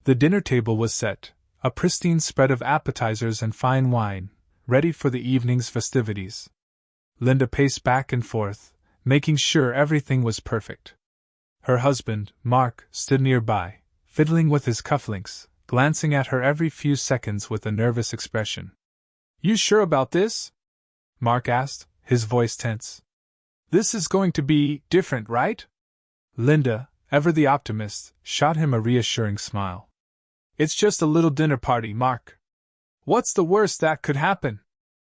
The dinner table was set, a pristine spread of appetizers and fine wine, ready for the evening's festivities. Linda paced back and forth, making sure everything was perfect. Her husband, Mark, stood nearby, fiddling with his cufflinks, glancing at her every few seconds with a nervous expression. "You sure about this?" Mark asked, his voice tense. "This is going to be different, right?" Linda, ever the optimist, shot him a reassuring smile. "It's just a little dinner party, Mark. What's the worst that could happen?"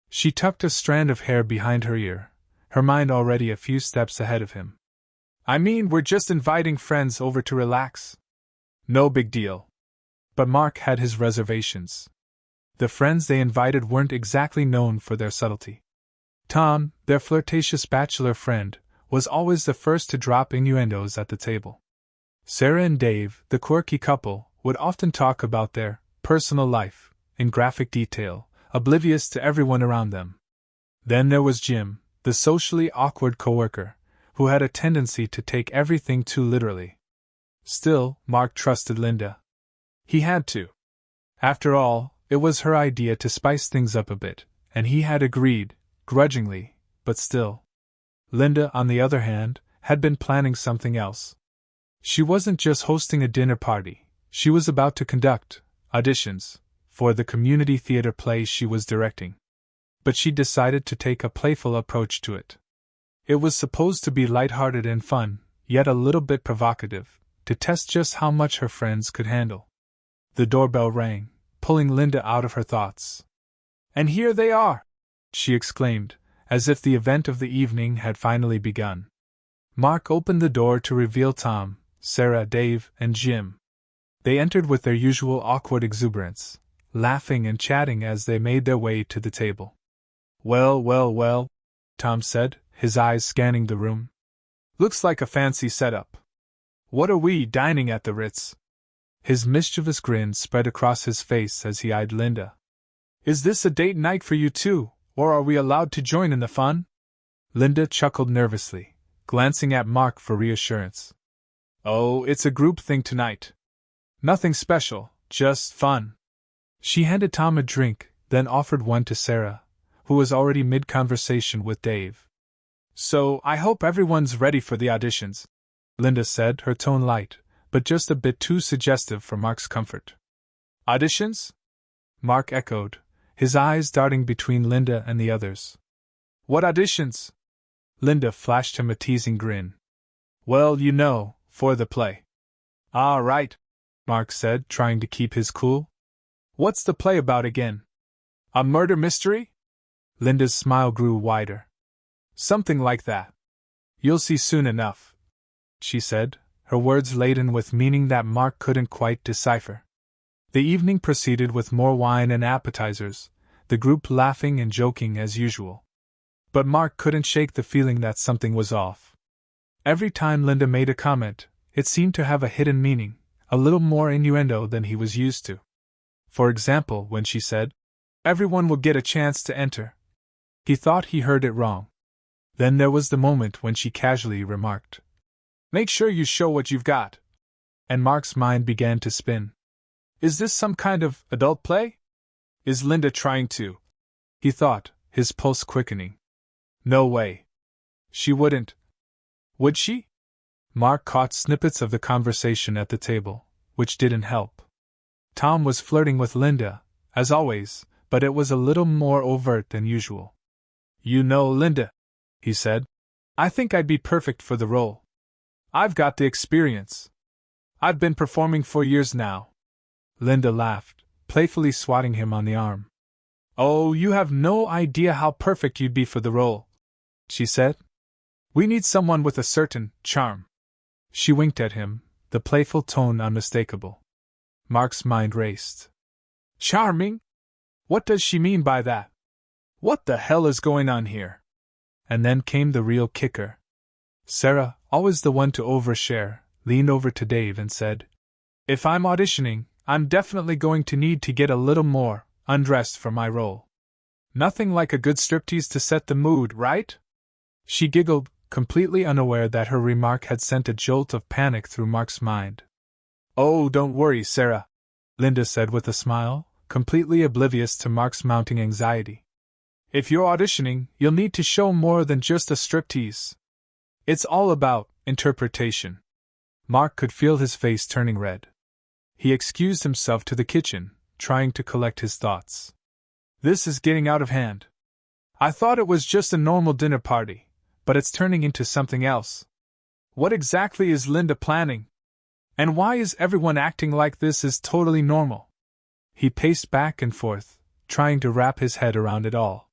She tucked a strand of hair behind her ear, her mind already a few steps ahead of him. "I mean, we're just inviting friends over to relax. No big deal." But Mark had his reservations. The friends they invited weren't exactly known for their subtlety. Tom, their flirtatious bachelor friend, was always the first to drop innuendos at the table. Sarah and Dave, the quirky couple, would often talk about their personal life, in graphic detail, oblivious to everyone around them. Then there was Jim, the socially awkward coworker, who had a tendency to take everything too literally. Still, Mark trusted Linda. He had to. After all, it was her idea to spice things up a bit, and he had agreed, grudgingly, but still. Linda, on the other hand, had been planning something else. She wasn't just hosting a dinner party, she was about to conduct auditions for the community theater play she was directing. But she decided to take a playful approach to it. It was supposed to be lighthearted and fun, yet a little bit provocative, to test just how much her friends could handle. The doorbell rang, pulling Linda out of her thoughts. "And here they are!" she exclaimed, as if the event of the evening had finally begun. Mark opened the door to reveal Tom, Sarah, Dave, and Jim. They entered with their usual awkward exuberance, laughing and chatting as they made their way to the table. "Well, well, well," Tom said, his eyes scanning the room. "Looks like a fancy setup. What are we, dining at the Ritz?" His mischievous grin spread across his face as he eyed Linda. "Is this a date night for you two, or are we allowed to join in the fun?" Linda chuckled nervously, glancing at Mark for reassurance. "Oh, it's a group thing tonight. Nothing special, just fun." She handed Tom a drink, then offered one to Sarah, who was already mid-conversation with Dave. "So, I hope everyone's ready for the auditions," Linda said, her tone light, but just a bit too suggestive for Mark's comfort. "Auditions?" Mark echoed, his eyes darting between Linda and the others. "What auditions?" Linda flashed him a teasing grin. "Well, you know, for the play." "Ah, right," Mark said, trying to keep his cool. "What's the play about again? A murder mystery?" Linda's smile grew wider. "Something like that. You'll see soon enough," she said, her words laden with meaning that Mark couldn't quite decipher. The evening proceeded with more wine and appetizers, the group laughing and joking as usual. But Mark couldn't shake the feeling that something was off. Every time Linda made a comment, it seemed to have a hidden meaning, a little more innuendo than he was used to. For example, when she said, "Everyone will get a chance to enter," he thought he heard it wrong. Then there was the moment when she casually remarked, "Make sure you show what you've got." And Mark's mind began to spin. Is this some kind of adult play? Is Linda trying to? He thought, his pulse quickening. No way. She wouldn't. Would she? Mark caught snippets of the conversation at the table, which didn't help. Tom was flirting with Linda, as always, but it was a little more overt than usual. "You know, Linda," he said, "I think I'd be perfect for the role. I've got the experience. I've been performing for years now." Linda laughed, playfully swatting him on the arm. "Oh, you have no idea how perfect you'd be for the role," she said. "We need someone with a certain charm." She winked at him, the playful tone unmistakable. Mark's mind raced. Charming? What does she mean by that? What the hell is going on here? And then came the real kicker. Sarah, always the one to overshare, leaned over to Dave and said, "If I'm auditioning, I'm definitely going to need to get a little more undressed for my role. Nothing like a good striptease to set the mood, right?" She giggled, completely unaware that her remark had sent a jolt of panic through Mark's mind. "Oh, don't worry, Sarah," Linda said with a smile, completely oblivious to Mark's mounting anxiety. If you're auditioning, you'll need to show more than just a striptease. It's all about interpretation. Mark could feel his face turning red. He excused himself to the kitchen, trying to collect his thoughts. This is getting out of hand. I thought it was just a normal dinner party, but it's turning into something else. What exactly is Linda planning? And why is everyone acting like this is totally normal? He paced back and forth, trying to wrap his head around it all.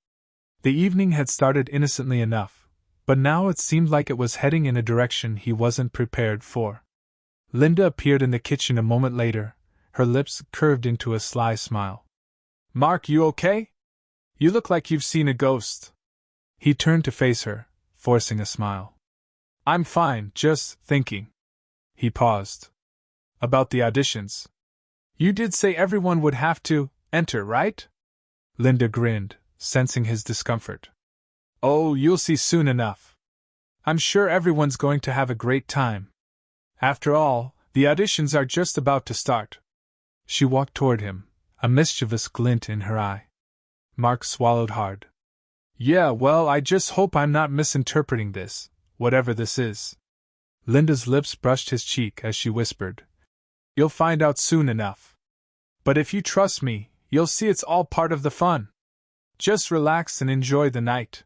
The evening had started innocently enough, but now it seemed like it was heading in a direction he wasn't prepared for. Linda appeared in the kitchen a moment later, her lips curved into a sly smile. Mark, you okay? You look like you've seen a ghost. He turned to face her, forcing a smile. I'm fine, just thinking. He paused. About the auditions. You did say everyone would have to enter, right? Linda grinned, sensing his discomfort. Oh, you'll see soon enough. I'm sure everyone's going to have a great time. After all, the auditions are just about to start. She walked toward him, a mischievous glint in her eye. Mark swallowed hard. Yeah, well, I just hope I'm not misinterpreting this, whatever this is. Linda's lips brushed his cheek as she whispered. You'll find out soon enough. But if you trust me, you'll see it's all part of the fun. Just relax and enjoy the night.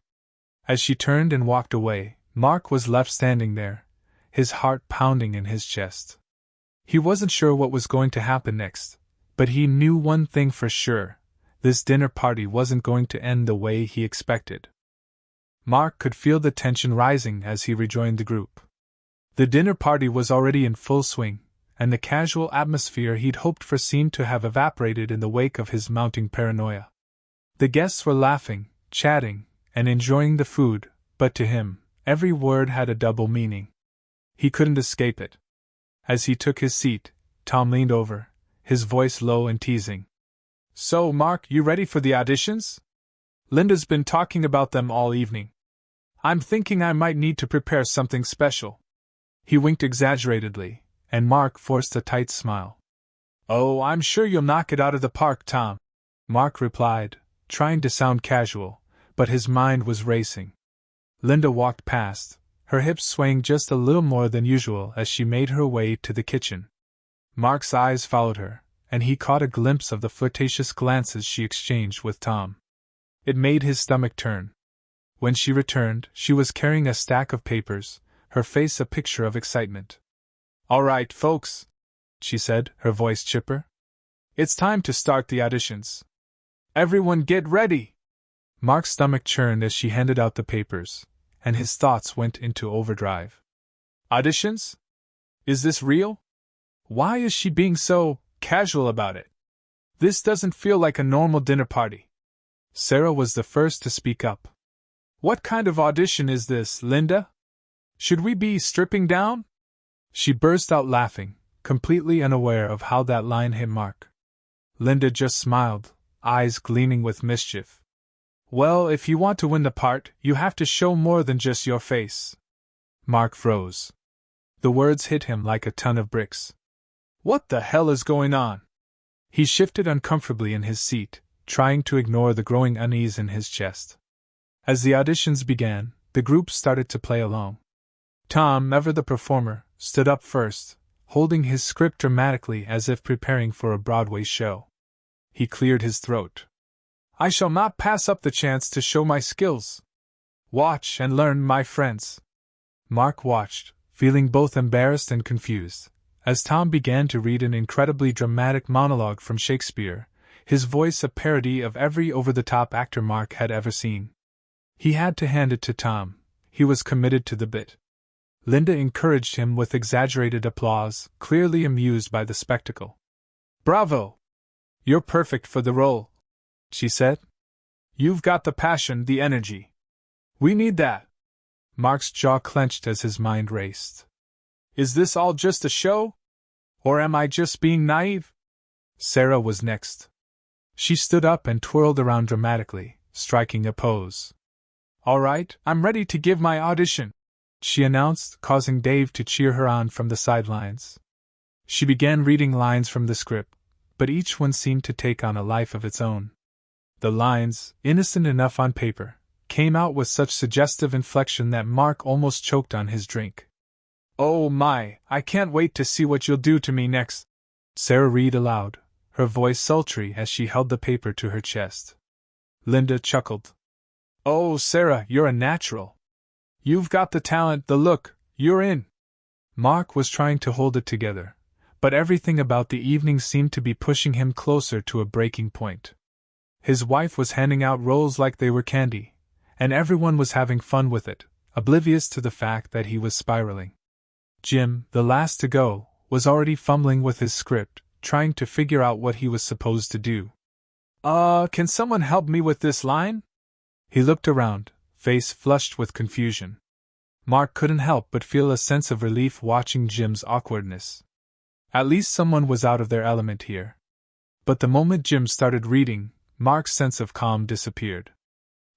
As she turned and walked away, Mark was left standing there, his heart pounding in his chest. He wasn't sure what was going to happen next, but he knew one thing for sure. This dinner party wasn't going to end the way he expected. Mark could feel the tension rising as he rejoined the group. The dinner party was already in full swing, and the casual atmosphere he'd hoped for seemed to have evaporated in the wake of his mounting paranoia. The guests were laughing, chatting, and enjoying the food, but to him, every word had a double meaning. He couldn't escape it. As he took his seat, Tom leaned over, his voice low and teasing. So, Mark, you ready for the auditions? Linda's been talking about them all evening. I'm thinking I might need to prepare something special. He winked exaggeratedly, and Mark forced a tight smile. Oh, I'm sure you'll knock it out of the park, Tom, Mark replied, trying to sound casual, but his mind was racing. Linda walked past, her hips swaying just a little more than usual as she made her way to the kitchen. Mark's eyes followed her, and he caught a glimpse of the flirtatious glances she exchanged with Tom. It made his stomach turn. When she returned, she was carrying a stack of papers, her face a picture of excitement. All right, folks, she said, her voice chipper. It's time to start the auditions. Everyone get ready! Mark's stomach churned as she handed out the papers, and his thoughts went into overdrive. Auditions? Is this real? Why is she being so casual about it? This doesn't feel like a normal dinner party. Sarah was the first to speak up. What kind of audition is this, Linda? Should we be stripping down? She burst out laughing, completely unaware of how that line hit Mark. Linda just smiled, eyes gleaming with mischief. Well, if you want to win the part, you have to show more than just your face. Mark froze. The words hit him like a ton of bricks. What the hell is going on? He shifted uncomfortably in his seat, trying to ignore the growing unease in his chest. As the auditions began, the group started to play along. Tom, ever the performer, stood up first, holding his script dramatically as if preparing for a Broadway show. He cleared his throat. I shall not pass up the chance to show my skills. Watch and learn, my friends. Mark watched, feeling both embarrassed and confused, as Tom began to read an incredibly dramatic monologue from Shakespeare, his voice a parody of every over-the-top actor Mark had ever seen. He had to hand it to Tom. He was committed to the bit. Linda encouraged him with exaggerated applause, clearly amused by the spectacle. Bravo! You're perfect for the role, she said. You've got the passion, the energy. We need that. Mark's jaw clenched as his mind raced. Is this all just a show? Or am I just being naive? Sarah was next. She stood up and twirled around dramatically, striking a pose. All right, I'm ready to give my audition, she announced, causing Dave to cheer her on from the sidelines. She began reading lines from the script, but each one seemed to take on a life of its own. The lines, innocent enough on paper, came out with such suggestive inflection that Mark almost choked on his drink. "Oh my, I can't wait to see what you'll do to me next," Sarah read aloud, her voice sultry as she held the paper to her chest. Linda chuckled. "Oh, Sarah, you're a natural. You've got the talent, the look, you're in." Mark was trying to hold it together, but everything about the evening seemed to be pushing him closer to a breaking point. His wife was handing out rolls like they were candy, and everyone was having fun with it, oblivious to the fact that he was spiraling. Jim, the last to go, was already fumbling with his script, trying to figure out what he was supposed to do. Can someone help me with this line?" He looked around, face flushed with confusion. Mark couldn't help but feel a sense of relief watching Jim's awkwardness. At least someone was out of their element here. But the moment Jim started reading, Mark's sense of calm disappeared.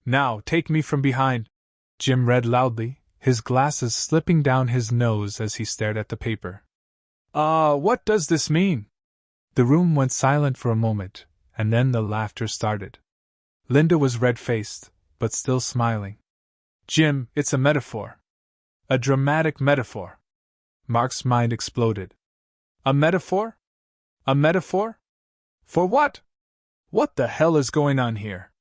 "Now, take me from behind," Jim read loudly, his glasses slipping down his nose as he stared at the paper. What does this mean?" The room went silent for a moment, and then the laughter started. Linda was red-faced, but still smiling. "Jim, it's a metaphor. A dramatic metaphor." Mark's mind exploded. "A metaphor? A metaphor? For what? What the hell is going on here?"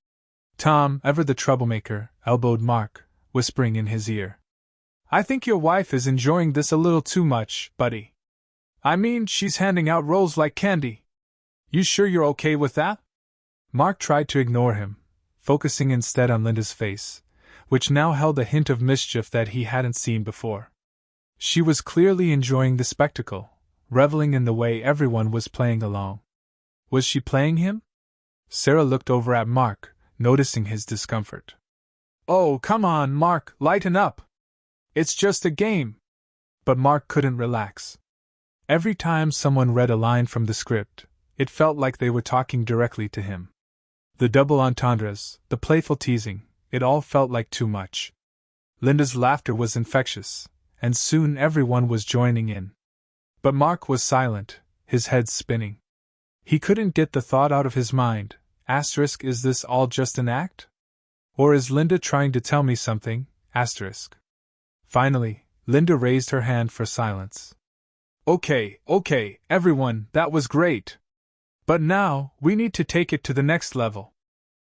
Tom, ever the troublemaker, elbowed Mark, whispering in his ear. "I think your wife is enjoying this a little too much, buddy. I mean, she's handing out rolls like candy. You sure you're okay with that?" Mark tried to ignore him, focusing instead on Linda's face, which now held a hint of mischief that he hadn't seen before. She was clearly enjoying the spectacle, reveling in the way everyone was playing along. Was she playing him? Sarah looked over at Mark, noticing his discomfort. "Oh, come on, Mark, lighten up. It's just a game." But Mark couldn't relax. Every time someone read a line from the script, it felt like they were talking directly to him. The double entendres, the playful teasing, it all felt like too much. Linda's laughter was infectious, and soon everyone was joining in. But Mark was silent, his head spinning. He couldn't get the thought out of his mind. Is this all just an act? Or is Linda trying to tell me something? Finally, Linda raised her hand for silence. Okay, everyone, that was great. But now, we need to take it to the next level."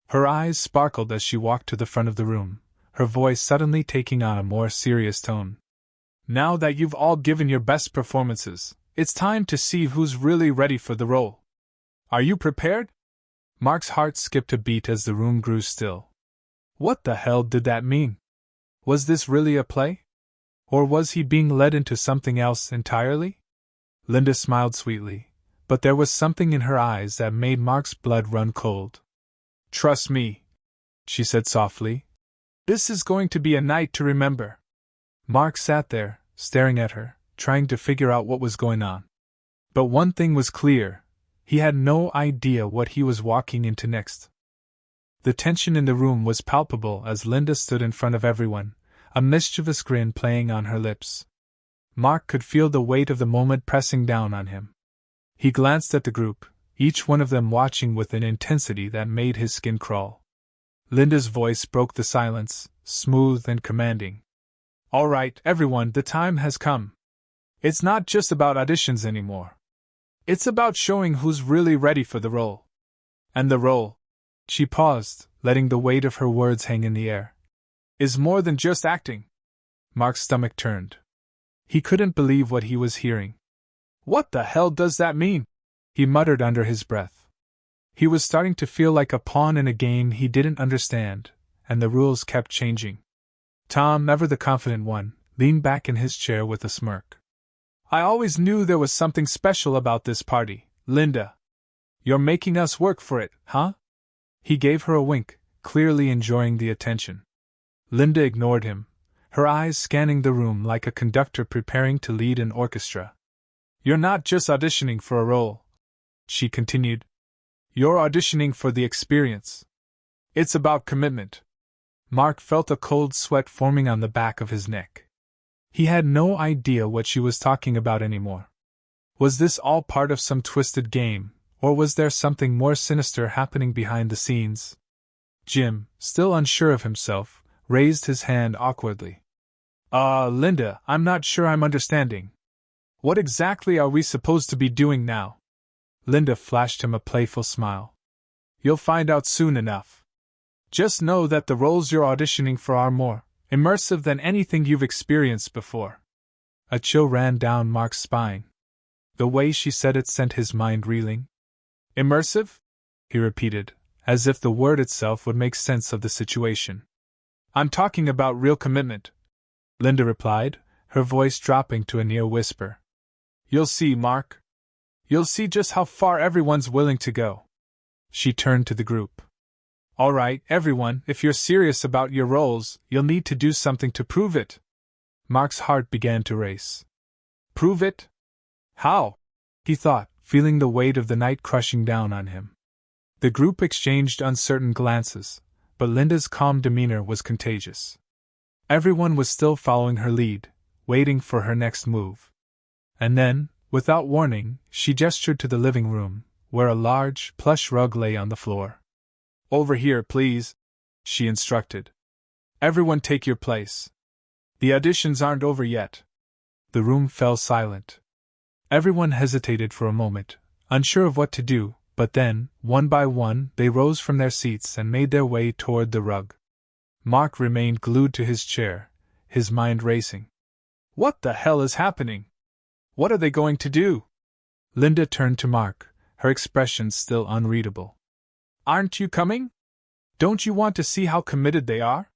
Her eyes sparkled as she walked to the front of the room, her voice suddenly taking on a more serious tone. "Now that you've all given your best performances, it's time to see who's really ready for the role. Are you prepared?" Mark's heart skipped a beat as the room grew still. What the hell did that mean? Was this really a play? Or was he being led into something else entirely? Linda smiled sweetly, but there was something in her eyes that made Mark's blood run cold. "Trust me," she said softly. "This is going to be a night to remember." Mark sat there, staring at her, trying to figure out what was going on. But one thing was clear. He had no idea what he was walking into next. The tension in the room was palpable as Linda stood in front of everyone, a mischievous grin playing on her lips. Mark could feel the weight of the moment pressing down on him. He glanced at the group, each one of them watching with an intensity that made his skin crawl. Linda's voice broke the silence, smooth and commanding. "All right, everyone, the time has come. It's not just about auditions anymore. It's about showing who's really ready for the role. And the role," she paused, letting the weight of her words hang in the air, "is more than just acting." Mark's stomach turned. He couldn't believe what he was hearing. "What the hell does that mean?" he muttered under his breath. He was starting to feel like a pawn in a game he didn't understand, and the rules kept changing. Tom, ever the confident one, leaned back in his chair with a smirk. "I always knew there was something special about this party, Linda. You're making us work for it, huh?" He gave her a wink, clearly enjoying the attention. Linda ignored him, her eyes scanning the room like a conductor preparing to lead an orchestra. "You're not just auditioning for a role," she continued. "You're auditioning for the experience. It's about commitment." Mark felt a cold sweat forming on the back of his neck. He had no idea what she was talking about anymore. Was this all part of some twisted game, Or was there something more sinister happening behind the scenes? Jim, still unsure of himself, raised his hand awkwardly. Linda, I'm not sure I'm understanding. What exactly are we supposed to be doing now? Linda flashed him a playful smile. You'll find out soon enough. Just know that the roles you're auditioning for are more immersive than anything you've experienced before. A chill ran down Mark's spine. The way she said it sent his mind reeling. Immersive? He repeated, as if the word itself would make sense of the situation. I'm talking about real commitment, Linda replied, her voice dropping to a near whisper. You'll see, Mark. You'll see just how far everyone's willing to go. She turned to the group. All right, everyone, if you're serious about your roles, you'll need to do something to prove it. Mark's heart began to race. Prove it? How? He thought, feeling the weight of the night crushing down on him. The group exchanged uncertain glances, but Linda's calm demeanor was contagious. Everyone was still following her lead, waiting for her next move. And then, without warning, she gestured to the living room, where a large, plush rug lay on the floor. Over here, please, she instructed. Everyone take your place. The auditions aren't over yet. The room fell silent. Everyone hesitated for a moment, unsure of what to do, but then, one by one, they rose from their seats and made their way toward the rug. Mark remained glued to his chair, his mind racing. What the hell is happening? What are they going to do? Linda turned to Mark, her expression still unreadable. Aren't you coming? Don't you want to see how committed they are?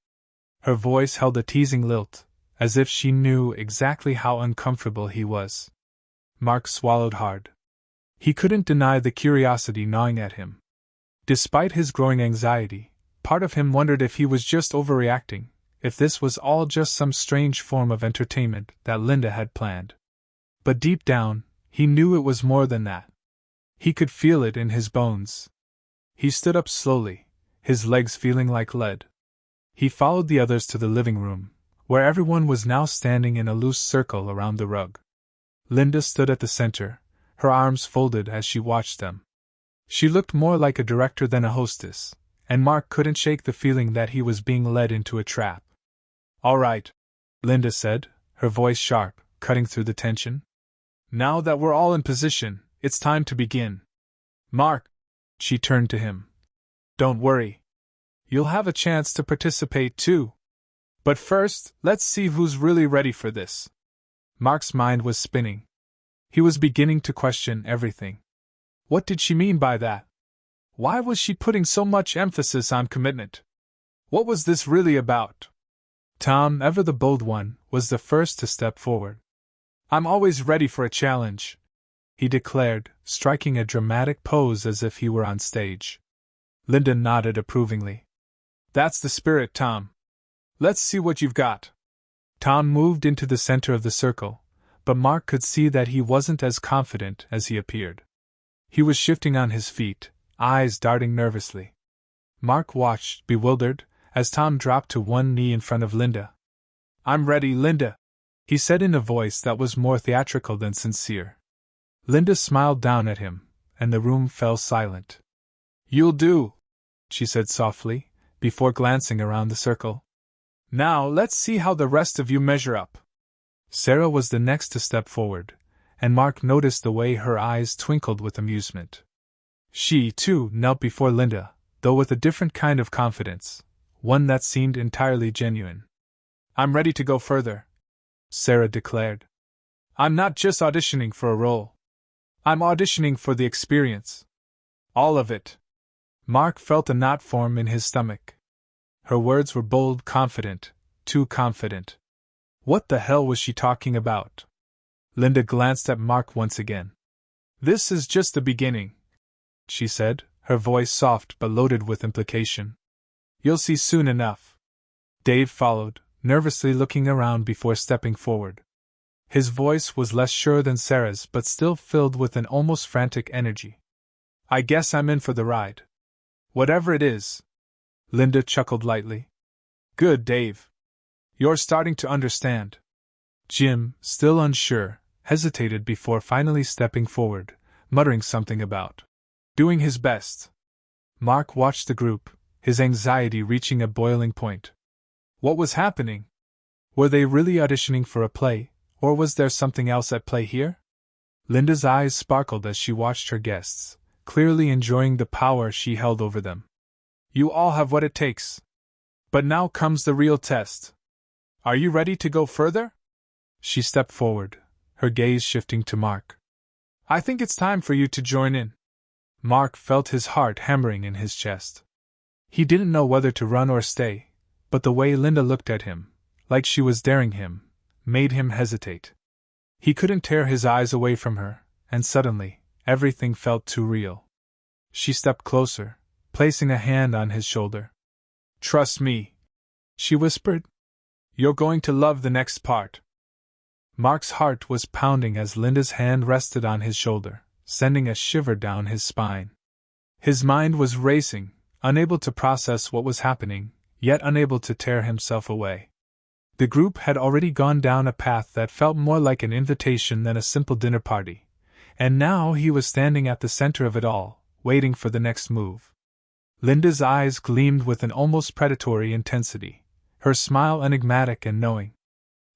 Her voice held a teasing lilt, as if she knew exactly how uncomfortable he was. Mark swallowed hard. He couldn't deny the curiosity gnawing at him. Despite his growing anxiety, part of him wondered if he was just overreacting, if this was all just some strange form of entertainment that Linda had planned. But deep down, he knew it was more than that. He could feel it in his bones. He stood up slowly, his legs feeling like lead. He followed the others to the living room, where everyone was now standing in a loose circle around the rug. Linda stood at the center, her arms folded as she watched them. She looked more like a director than a hostess, and Mark couldn't shake the feeling that he was being led into a trap. All right, Linda said, her voice sharp, cutting through the tension. Now that we're all in position, it's time to begin. Mark, she turned to him. Don't worry. You'll have a chance to participate too. But first, let's see who's really ready for this. Mark's mind was spinning. He was beginning to question everything. What did she mean by that? Why was she putting so much emphasis on commitment? What was this really about? Tom, ever the bold one, was the first to step forward. I'm always ready for a challenge, he declared, striking a dramatic pose as if he were on stage. Linda nodded approvingly. That's the spirit, Tom. Let's see what you've got. Tom moved into the center of the circle, but Mark could see that he wasn't as confident as he appeared. He was shifting on his feet, eyes darting nervously. Mark watched, bewildered, as Tom dropped to one knee in front of Linda. I'm ready, Linda, he said in a voice that was more theatrical than sincere. Linda smiled down at him, and the room fell silent. You'll do, she said softly, before glancing around the circle. Now let's see how the rest of you measure up. Sarah was the next to step forward, and Mark noticed the way her eyes twinkled with amusement. She, too, knelt before Linda, though with a different kind of confidence, one that seemed entirely genuine. I'm ready to go further, Sarah declared. I'm not just auditioning for a role. I'm auditioning for the experience. All of it. Mark felt a knot form in his stomach. Her words were bold, confident, too confident. What the hell was she talking about? Linda glanced at Mark once again. This is just the beginning, she said, her voice soft but loaded with implication. You'll see soon enough. Dave followed, nervously looking around before stepping forward. His voice was less sure than Sarah's but still filled with an almost frantic energy. I guess I'm in for the ride. Whatever it is. Linda chuckled lightly. Good, Dave. You're starting to understand. Jim, still unsure, hesitated before finally stepping forward, muttering something about Doing his best. Mark watched the group, his anxiety reaching a boiling point. What was happening? Were they really auditioning for a play, or was there something else at play here? Linda's eyes sparkled as she watched her guests, clearly enjoying the power she held over them. You all have what it takes. But now comes the real test. Are you ready to go further? She stepped forward, her gaze shifting to Mark. I think it's time for you to join in. Mark felt his heart hammering in his chest. He didn't know whether to run or stay, but the way Linda looked at him, like she was daring him, made him hesitate. He couldn't tear his eyes away from her, and suddenly, everything felt too real. She stepped closer, placing a hand on his shoulder. Trust me, she whispered. You're going to love the next part. Mark's heart was pounding as Linda's hand rested on his shoulder, sending a shiver down his spine. His mind was racing, unable to process what was happening, yet unable to tear himself away. The group had already gone down a path that felt more like an invitation than a simple dinner party, and now he was standing at the center of it all, waiting for the next move. Linda's eyes gleamed with an almost predatory intensity, her smile enigmatic and knowing.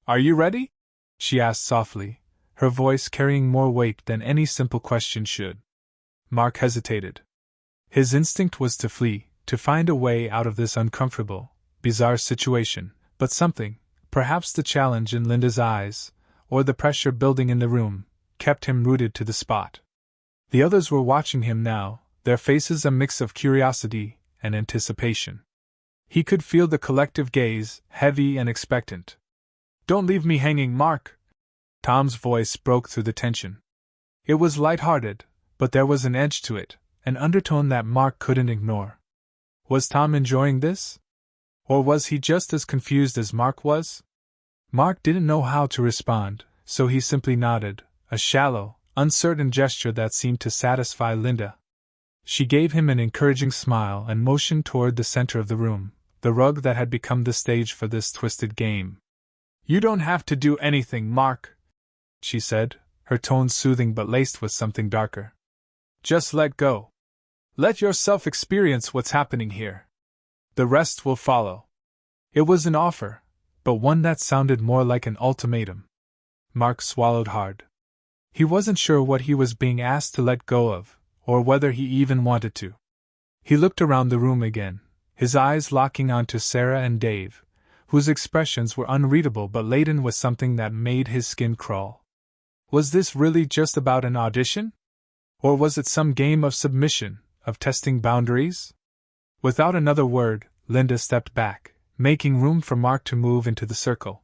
Are you ready? She asked softly, her voice carrying more weight than any simple question should. Mark hesitated. His instinct was to flee, to find a way out of this uncomfortable, bizarre situation, but something, perhaps the challenge in Linda's eyes, or the pressure building in the room, kept him rooted to the spot. The others were watching him now, their faces a mix of curiosity and anticipation. He could feel the collective gaze, heavy and expectant. Don't leave me hanging, Mark! Tom's voice broke through the tension. It was light-hearted, but there was an edge to it, an undertone that Mark couldn't ignore. Was Tom enjoying this? Or was he just as confused as Mark was? Mark didn't know how to respond, so he simply nodded, a shallow, uncertain gesture that seemed to satisfy Linda. She gave him an encouraging smile and motioned toward the center of the room, the rug that had become the stage for this twisted game. You don't have to do anything, Mark, she said, her tone soothing but laced with something darker. Just let go. Let yourself experience what's happening here. The rest will follow. It was an offer, but one that sounded more like an ultimatum. Mark swallowed hard. He wasn't sure what he was being asked to let go of, or whether he even wanted to. He looked around the room again, his eyes locking onto Sarah and Dave, whose expressions were unreadable but laden with something that made his skin crawl. Was this really just about an audition? Or was it some game of submission, of testing boundaries? Without another word, Linda stepped back, making room for Mark to move into the circle.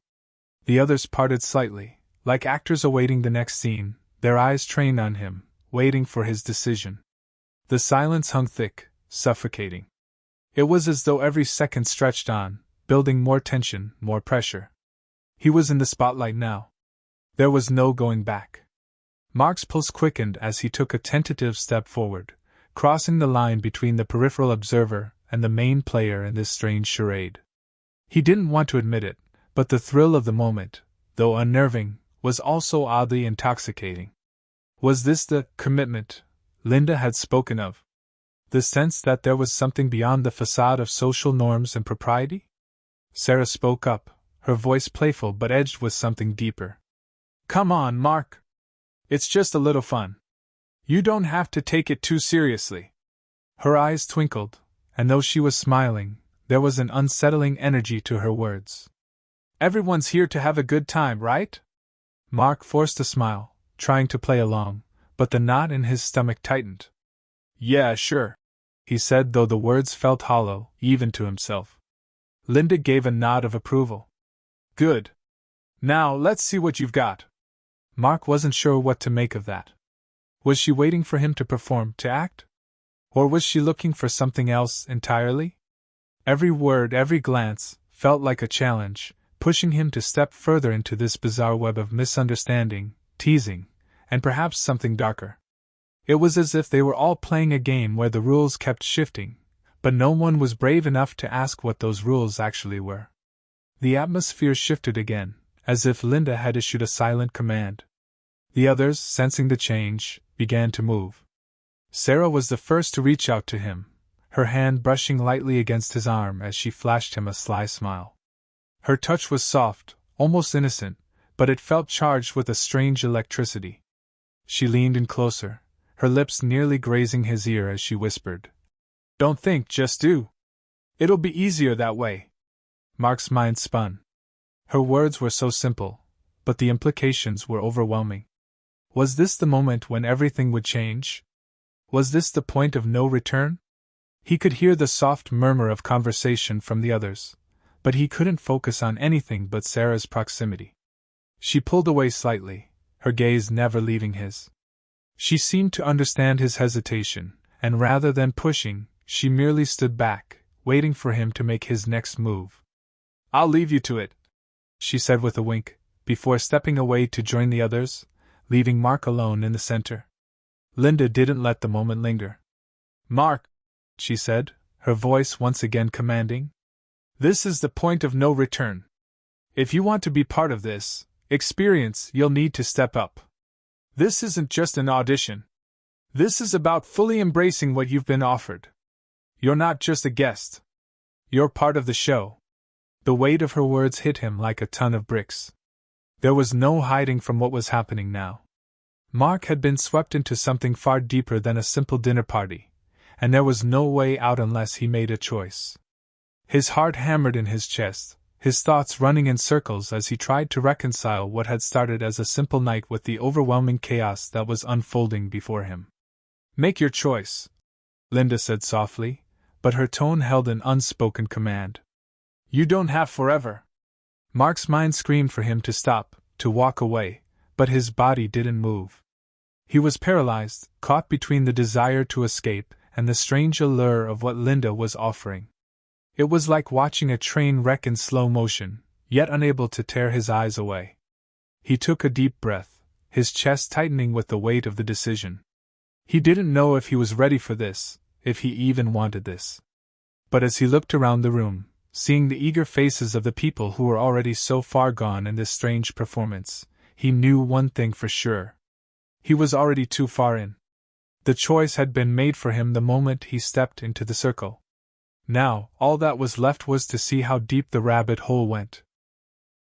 The others parted slightly, like actors awaiting the next scene, their eyes trained on him, waiting for his decision. The silence hung thick, suffocating. It was as though every second stretched on, building more tension, more pressure. He was in the spotlight now. There was no going back. Mark's pulse quickened as he took a tentative step forward, crossing the line between the peripheral observer and the main player in this strange charade. He didn't want to admit it, but the thrill of the moment, though unnerving, was also oddly intoxicating. Was this the commitment Linda had spoken of? The sense that there was something beyond the facade of social norms and propriety? Sarah spoke up, her voice playful but edged with something deeper. Come on, Mark. It's just a little fun. You don't have to take it too seriously. Her eyes twinkled, and though she was smiling, there was an unsettling energy to her words. Everyone's here to have a good time, right? Mark forced a smile, trying to play along, but the knot in his stomach tightened. Yeah, sure, he said, though the words felt hollow, even to himself. Linda gave a nod of approval. Good. Now let's see what you've got. Mark wasn't sure what to make of that. Was she waiting for him to perform, to act? Or was she looking for something else entirely? Every word, every glance, felt like a challenge, pushing him to step further into this bizarre web of misunderstanding, teasing, and perhaps something darker. It was as if they were all playing a game where the rules kept shifting, but no one was brave enough to ask what those rules actually were. The atmosphere shifted again, as if Linda had issued a silent command. The others, sensing the change, began to move. Sarah was the first to reach out to him, her hand brushing lightly against his arm as she flashed him a sly smile. Her touch was soft, almost innocent, but it felt charged with a strange electricity. She leaned in closer, her lips nearly grazing his ear as she whispered, "Don't think, just do. It'll be easier that way." Mark's mind spun. Her words were so simple, but the implications were overwhelming. Was this the moment when everything would change? Was this the point of no return? He could hear the soft murmur of conversation from the others, but he couldn't focus on anything but Sarah's proximity. She pulled away slightly, her gaze never leaving his. She seemed to understand his hesitation, and rather than pushing, she merely stood back, waiting for him to make his next move. "I'll leave you to it," she said with a wink, before stepping away to join the others, leaving Mark alone in the center. Linda didn't let the moment linger. "Mark," she said, her voice once again commanding, "this is the point of no return. If you want to be part of this experience, you'll need to step up. This isn't just an audition. This is about fully embracing what you've been offered. You're not just a guest. You're part of the show." The weight of her words hit him like a ton of bricks. There was no hiding from what was happening now. Mark had been swept into something far deeper than a simple dinner party, and there was no way out unless he made a choice. His heart hammered in his chest, his thoughts running in circles as he tried to reconcile what had started as a simple night with the overwhelming chaos that was unfolding before him. "Make your choice," Linda said softly, but her tone held an unspoken command. "You don't have forever." Mark's mind screamed for him to stop, to walk away, but his body didn't move. He was paralyzed, caught between the desire to escape and the strange allure of what Linda was offering. It was like watching a train wreck in slow motion, yet unable to tear his eyes away. He took a deep breath, his chest tightening with the weight of the decision. He didn't know if he was ready for this, if he even wanted this. But as he looked around the room, seeing the eager faces of the people who were already so far gone in this strange performance, he knew one thing for sure. He was already too far in. The choice had been made for him the moment he stepped into the circle. Now, all that was left was to see how deep the rabbit hole went.